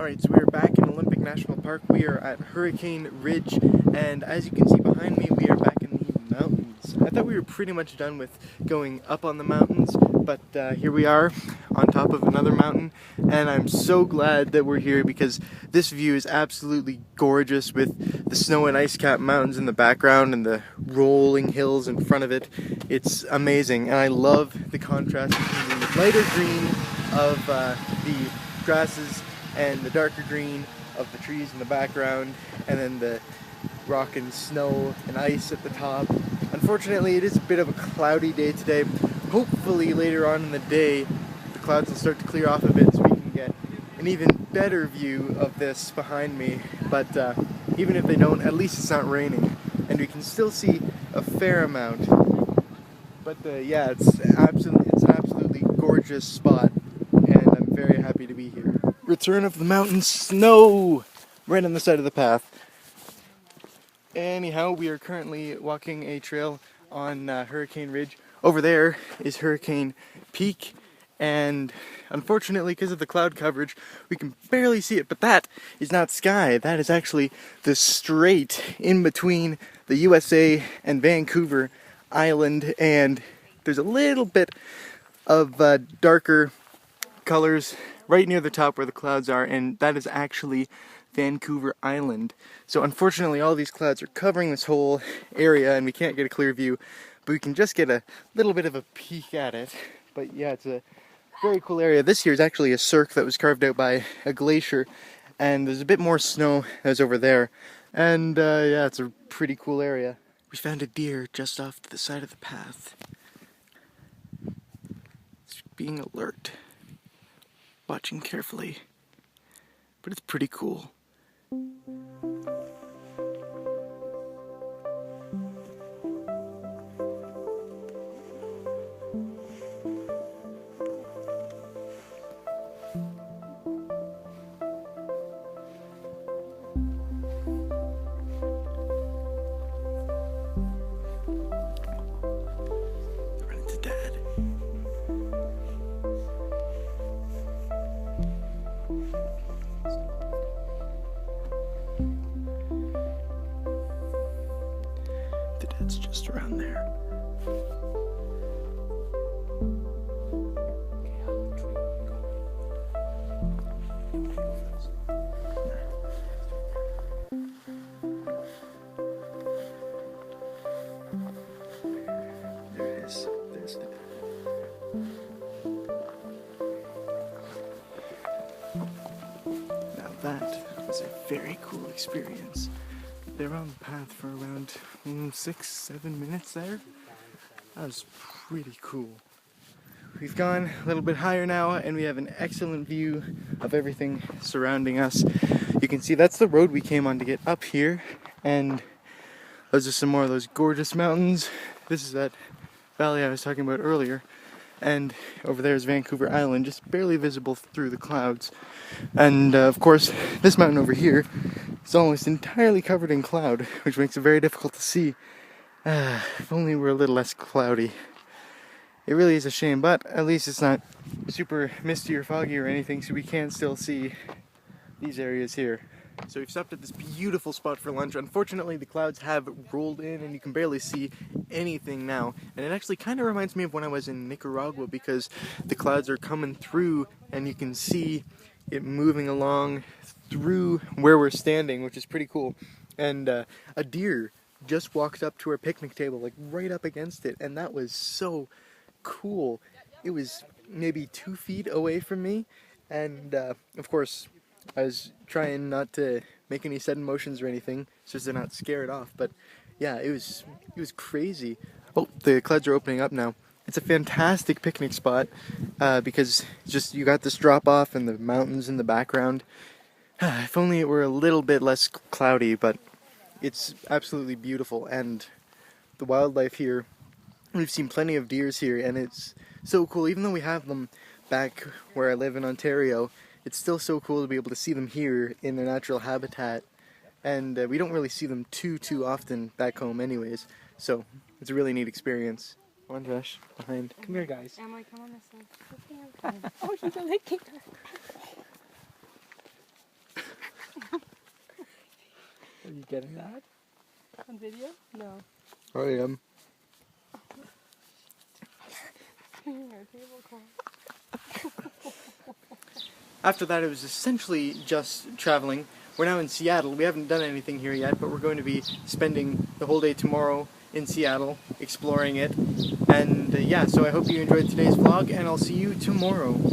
Alright, so we're back in Olympic National Park. We are at Hurricane Ridge, and as you can see behind me, we are back in the mountains. I thought we were pretty much done with going up on the mountains, but here we are on top of another mountain, and I'm so glad that we're here because this view is absolutely gorgeous with the snow and ice-capped mountains in the background and the rolling hills in front of it. It's amazing, and I love the contrast between the lighter green of the grasses and the darker green of the trees in the background, and then the rock and snow and ice at the top. Unfortunately, it is a bit of a cloudy day today. Hopefully later on in the day the clouds will start to clear off a bit so we can get an even better view of this behind me, but even if they don't, at least it's not raining and we can still see a fair amount. But yeah, it's an absolutely gorgeous spot, and I'm very happy to be here. Return of the mountain snow right on the side of the path. Anyhow, we are currently walking a trail on Hurricane Ridge. Over there is Hurricane Peak, and unfortunately because of the cloud coverage we can barely see it, but that is not sky. That is actually the strait in between the USA and Vancouver Island, and there's a little bit of darker colors right near the top where the clouds are, and that is actually Vancouver Island. So unfortunately all these clouds are covering this whole area and we can't get a clear view, but we can just get a little bit of a peek at it. But yeah, it's a very cool area. This here is actually a cirque that was carved out by a glacier, and there's a bit more snow that's over there, and yeah, it's a pretty cool area. We found a deer just off to the side of the path. It's being alert, watching carefully, but it's pretty cool. Run into Dad. The Dad's just around there. There it is. There's the Dad. Now that was a very cool experience. They were on the path for around 6-7 minutes there. That was pretty cool. We've gone a little bit higher now and we have an excellent view of everything surrounding us. You can see that's the road we came on to get up here, and those are some more of those gorgeous mountains. This is that valley I was talking about earlier, and over there is Vancouver Island, just barely visible through the clouds. And of course this mountain over here is almost entirely covered in cloud, which makes it very difficult to see. If only it were a little less cloudy. It really is a shame, but at least it's not super misty or foggy or anything, so we can still see these areas here. So we've stopped at this beautiful spot for lunch. Unfortunately the clouds have rolled in and you can barely see anything now, and it actually kind of reminds me of when I was in Nicaragua, because the clouds are coming through and you can see it moving along through where we're standing, which is pretty cool. And a deer just walked up to our picnic table, like right up against it, and that was so cool. It was maybe 2 feet away from me, and of course I was trying not to make any sudden motions or anything so as to not scare it off, but yeah, it was crazy. Oh, the clouds are opening up now. It's a fantastic picnic spot because just you got this drop off and the mountains in the background. If only it were a little bit less cloudy, but it's absolutely beautiful, and the wildlife here, we've seen plenty of deers here, and it's so cool. Even though we have them back where I live in Ontario, it's still so cool to be able to see them here in their natural habitat, and we don't really see them too often back home anyways, so it's a really neat experience. Come on, Josh, behind. Come here, guys. Emily, come on this side. Okay, I'm fine. Oh, he's licking her. Are you getting that? On video? No. I am. After that, it was essentially just traveling. We're now in Seattle. We haven't done anything here yet, but we're going to be spending the whole day tomorrow in Seattle, exploring it. And yeah, so I hope you enjoyed today's vlog, and I'll see you tomorrow.